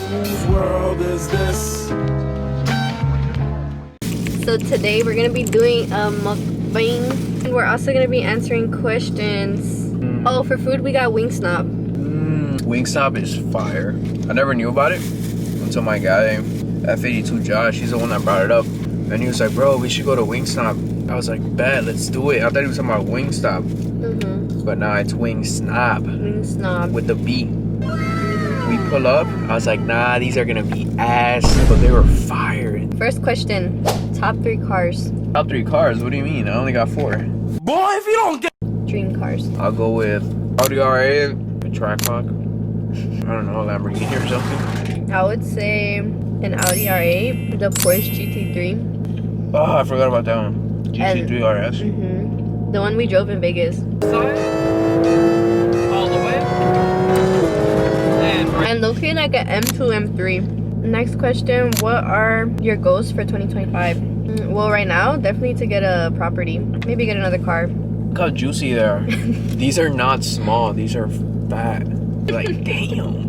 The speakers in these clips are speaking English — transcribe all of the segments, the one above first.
Whose world is this? So today we're gonna be doing a mukbang, and we're also gonna be answering questions. Oh, for food we got Wingstop. Wingstop is fire. I never knew about it until my guy, F82 Josh, he's the one that brought it up. And he was like, bro, we should go to Wingstop. I was like, bet, let's do it. I thought he was talking about Wingstop. But now it's Wingsnob. Wingsnob. With the B. We pull up. I was like, nah, these are gonna be ass. But they were fire. First question, top 3 cars. Top 3 cars? What do you mean? I only got 4. Boy, if you don't get Dream cars. I'll go with Audi R8, a Trackhawk. I don't know, Lamborghini or something. I would say an Audi R8, the Porsche GT3. Oh, I forgot about that one. GT3 RS. The one we drove in Vegas. all the way. And looking like an M2, M3. Next question, what are your goals for 2025? Well, right now, definitely to get a property. Maybe get another car. Look how juicy they are. These are not small, these are fat. Like, damn.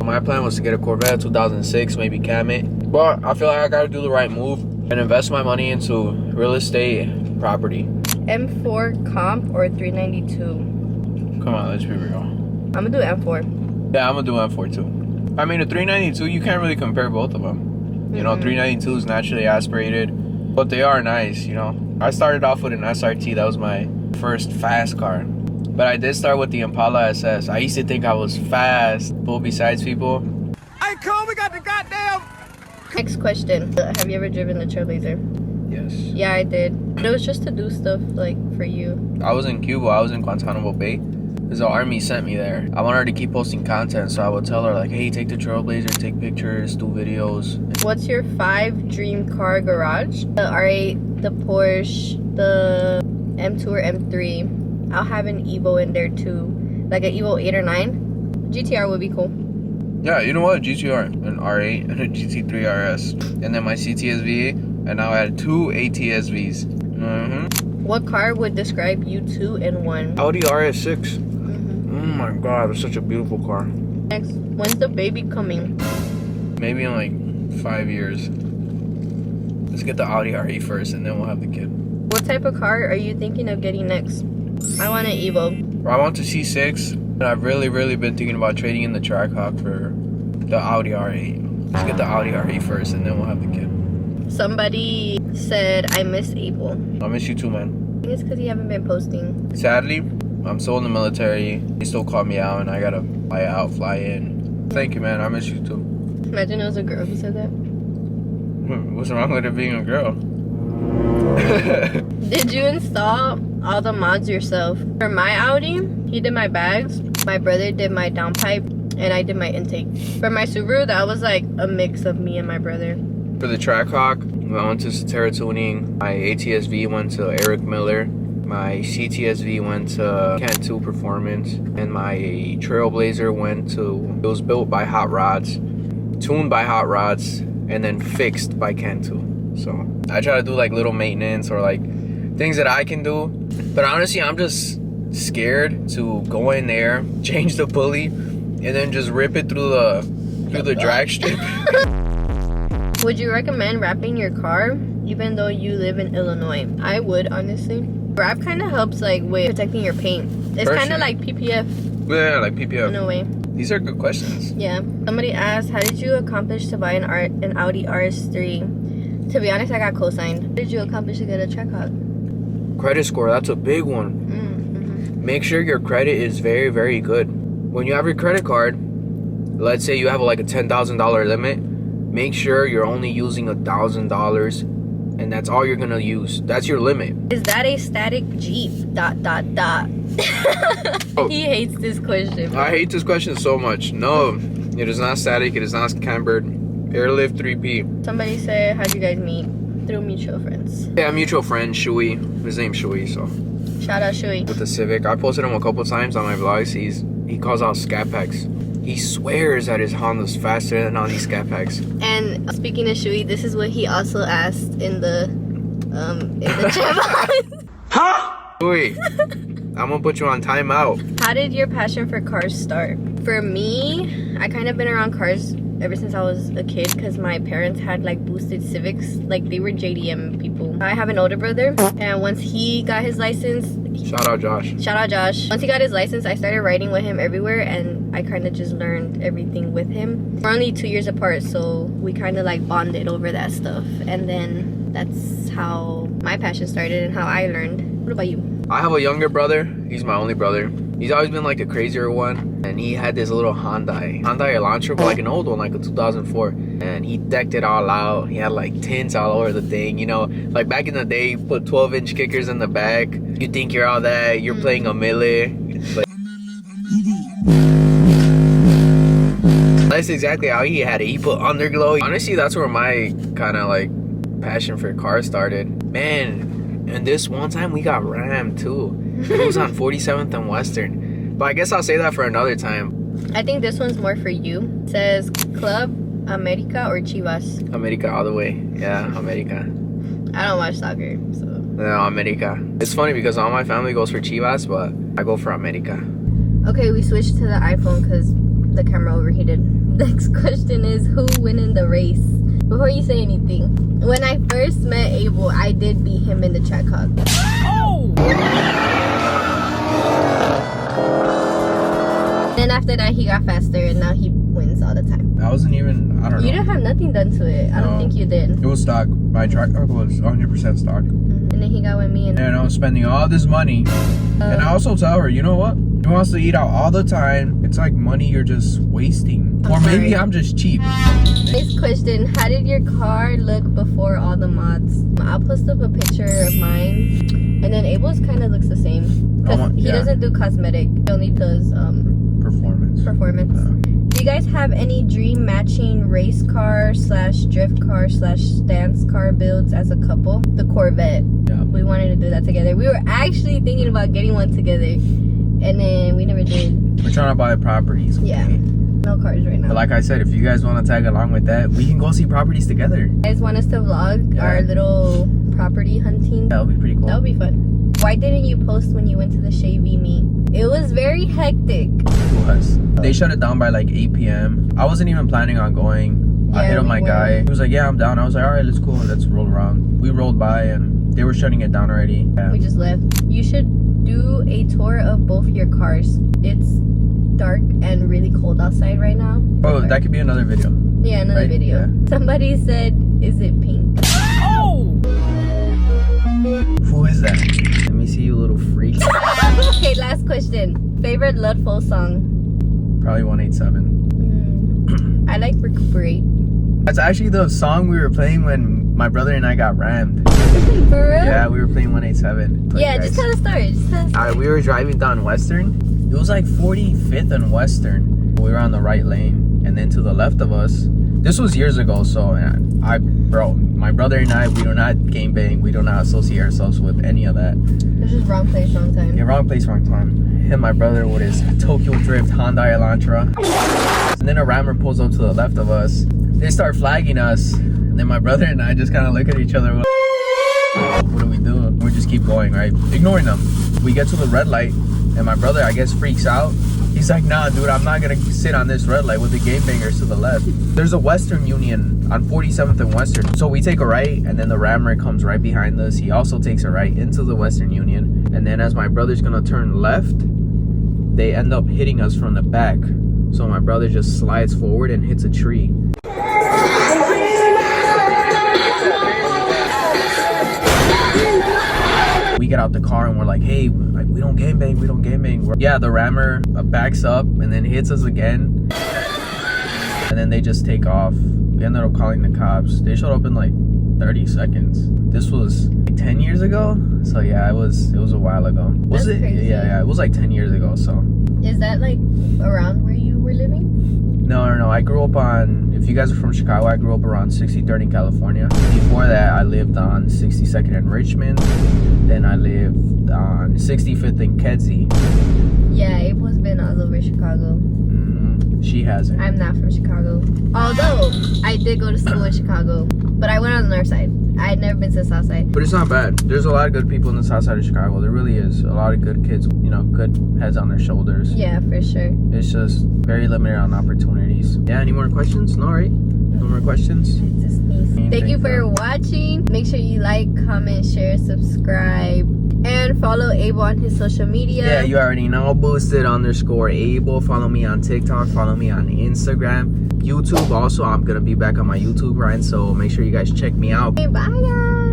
My plan was to get a Corvette 2006, maybe cam it. But I feel like I gotta do the right move and invest my money into real estate property. M4 comp or 392? Come on, let's be real. I'm gonna do M4. Yeah, I'm gonna do M4 too. I mean, a 392, you can't really compare both of them. You know, 392 is naturally aspirated, but they are nice, you know. I started off with an SRT, that was my first fast car. But I did start with the Impala SS. I used to think I was fast, but besides people. Hey, cool, we got the goddamn. Next question, have you ever driven the Trailblazer? Yes. Yeah, I did. It was just to do stuff like for you. I was in Cuba, I was in Guantanamo Bay. Because the army sent me there. I want her to keep posting content, so I would tell her like, hey, take the Trailblazer, take pictures, do videos. What's your 5 dream car garage? The R8, the Porsche, the M2 or M3. I'll have an Evo in there too. Like an Evo 8 or 9. GTR would be cool. Yeah, you know what? GTR, an R8 and a GT3 RS. And then my CTSV, and now I had 2 ATSVs. What car would describe you 2 in 1? Audi RS6. Oh my god, it's such a beautiful car. Next, when's the baby coming? Maybe in like 5 years. Let's get the Audi RE first and then we'll have the kid. What type of car are you thinking of getting next? I want an Evo. I want the C6, and I've really been thinking about trading in the Trackhawk for the Audi R8. Let's get the Audi RE first and then we'll have the kid. Somebody said, I miss Abel. I miss you too, man. I think it's because you haven't been posting. Sadly, I'm still in the military. They still call me out and I gotta fly in. Thank you, man. I miss you too. Imagine it was a girl who said that. What's wrong with it being a girl? Did you install all the mods yourself? For my Audi, he did my bags, my brother did my downpipe, and I did my intake. For my Subaru, that was like a mix of me and my brother. For the Trackhawk, I went to Terra Tuning. My ATSV went to Eric Miller. My CTSV went to Cantu Performance. And my Trailblazer went to, it was built by Hot Rods, tuned by Hot Rods, and then fixed by Cantu. So I try to do like little maintenance or like things that I can do. But honestly, I'm just scared to go in there, change the pulley, and then just rip it through the drag strip. Would you recommend wrapping your car even though you live in Illinois? I would, honestly. Wrap kind of helps like with protecting your paint. It's kind of like PPF. Yeah, like PPF. In a way. These are good questions. Yeah. Somebody asked, how did you accomplish to buy an Audi RS3? To be honest, I got co-signed. How did you accomplish to get a Trackhawk? Credit score, that's a big one. Make sure your credit is very good. When you have your credit card, let's say you have like a $10,000 limit, make sure you're only using $1,000 and that's all you're gonna use. That's your limit. Is that a static Jeep? ... Oh. He hates this question. I hate this question so much. No, it is not static, it is not cambered. Airlift 3P. Somebody said, how'd you guys meet? Through mutual friends. Yeah, mutual friend, Shui. His name's Shui, so. Shout out Shui. With the Civic. I posted him a couple times on my vlogs. He calls out Scat Packs. He swears that his Honda's faster than all these Scat Packs. And speaking of Shui, this is what he also asked in the chat. Huh? Shui, I'm gonna put you on timeout. How did your passion for cars start? For me, I kind of been around cars ever since I was a kid because my parents had like boosted Civics. Like they were JDM people. I have an older brother, and once he got his license, Shout out Josh. Once he got his license, I started riding with him everywhere, and I kind of just learned everything with him. We're only 2 years apart, so we kind of like bonded over that stuff, and then that's how my passion started and how I learned. What about you? I have a younger brother. He's my only brother. He's always been like the crazier one, and he had this little Hyundai Elantra, but like an old one, like a 2004, and he decked it all out. He had like tints all over the thing, you know, like back in the day, you put 12-inch kickers in the back. You think you're all that, you're playing a melee, but that's exactly how he had it. He put underglow. Honestly, that's where my kind of like passion for cars started, man. And this one time we got rammed too. It was on 47th and Western. But I guess I'll say that for another time. I think this one's more for you. It says Club America or Chivas. America all the way. Yeah, America. I don't watch soccer, so. No, America. It's funny because all my family goes for Chivas, but I go for America. Okay, we switched to the iPhone because the camera overheated. Next question is, who win in the race? Before you say anything, when I first met Abel, I did beat him in the track hog. Oh! Then after that, he got faster, and now he wins all the time. I wasn't even, I don't know. You didn't have nothing done to it. I don't think you did. It was stock. My track hog was 100% stock. And then he got with me, and I was spending all this money. And I also tell her, you know what? He wants to eat out all the time. It's like money you're just wasting. Or maybe I'm just cheap. Next question, how did your car look before all the mods? I'll post up a picture of mine, and then Abel's kind of looks the same because he doesn't do cosmetic, he only does performance. Do you guys have any dream matching race car / drift car / stance car builds as a couple? The Corvette. Yeah. We wanted to do that together. We were actually thinking about getting one together, and then we never did. We're trying to buy properties. Okay? Yeah. No cars right now. But like I said, if you guys want to tag along with that, we can go see properties together. You guys want us to vlog our little property hunting? That would be pretty cool. That would be fun. Why didn't you post when you went to the Shayv meet? It was very hectic. It was. They shut it down by like 8 p.m. I wasn't even planning on going. I hit up my guy. He was like, yeah, I'm down. I was like, all right, let's cool. Let's roll around. We rolled by and they were shutting it down already. Yeah. We just left. You should do a tour of both your cars. It's dark and really cold outside right now. Oh, that could be another video. Yeah, another video. Yeah. Somebody said, is it pink? Oh! Who is that? Let me see, you little freak. Okay, last question. Favorite Lud Foe song? Probably 187. I like Recuperate. That's actually the song we were playing when my brother and I got rammed. For real? Yeah, we were playing 187. Yeah, just tell the story. We were driving down Western. It was like 45th and Western. We were on the right lane, and then to the left of us, this was years ago, so my brother and I, we do not gangbang. We do not associate ourselves with any of that. It's just wrong place, wrong time. Yeah, wrong place, wrong time. Hit my brother with his Tokyo Drift Hyundai Elantra. And then a rammer pulls up to the left of us. They start flagging us. And then my brother and I just kind of look at each other. What do we do? We just keep going, right? Ignoring them. We get to the red light. And my brother, I guess, freaks out. He's like, nah, dude, I'm not going to sit on this red light with the gangbangers to the left. There's a Western Union on 47th and Western. So we take a right, and then the rammer comes right behind us. He also takes a right into the Western Union. And then as my brother's going to turn left, they end up hitting us from the back. So my brother just slides forward and hits a tree. We get out the car and we're like, hey, we don't gangbang, we don't gangbang. Yeah, the rammer backs up and then hits us again. And then they just take off. We ended up calling the cops. They showed up in like 30 seconds. This was like 10 years ago. So yeah, it was a while ago. Was it? Crazy. Yeah, it was like 10 years ago, so. Is that like around where you were living? No. I grew up on, if you guys are from Chicago, I grew up around 63rd in California. Before that, I lived on 62nd in Richmond. Then I lived on 65th in Kedzie. Yeah, April's been all over Chicago. She hasn't. I'm not from Chicago. Although, I did go to school in Chicago. But I went on the north side. I had never been to the south side. But it's not bad. There's a lot of good people in the south side of Chicago. There really is. A lot of good kids, you know, good heads on their shoulders. Yeah, for sure. It's just very limited on opportunities. Yeah, any more questions? No, right? No more questions? Thank you for watching. Make sure you like, comment, share, subscribe, and follow Abel on his social media. Yeah, you already know. Boosted_Abel. Follow me on TikTok. Follow me on Instagram. YouTube also. I'm going to be back on my YouTube grind, so make sure you guys check me out. Okay, bye guys.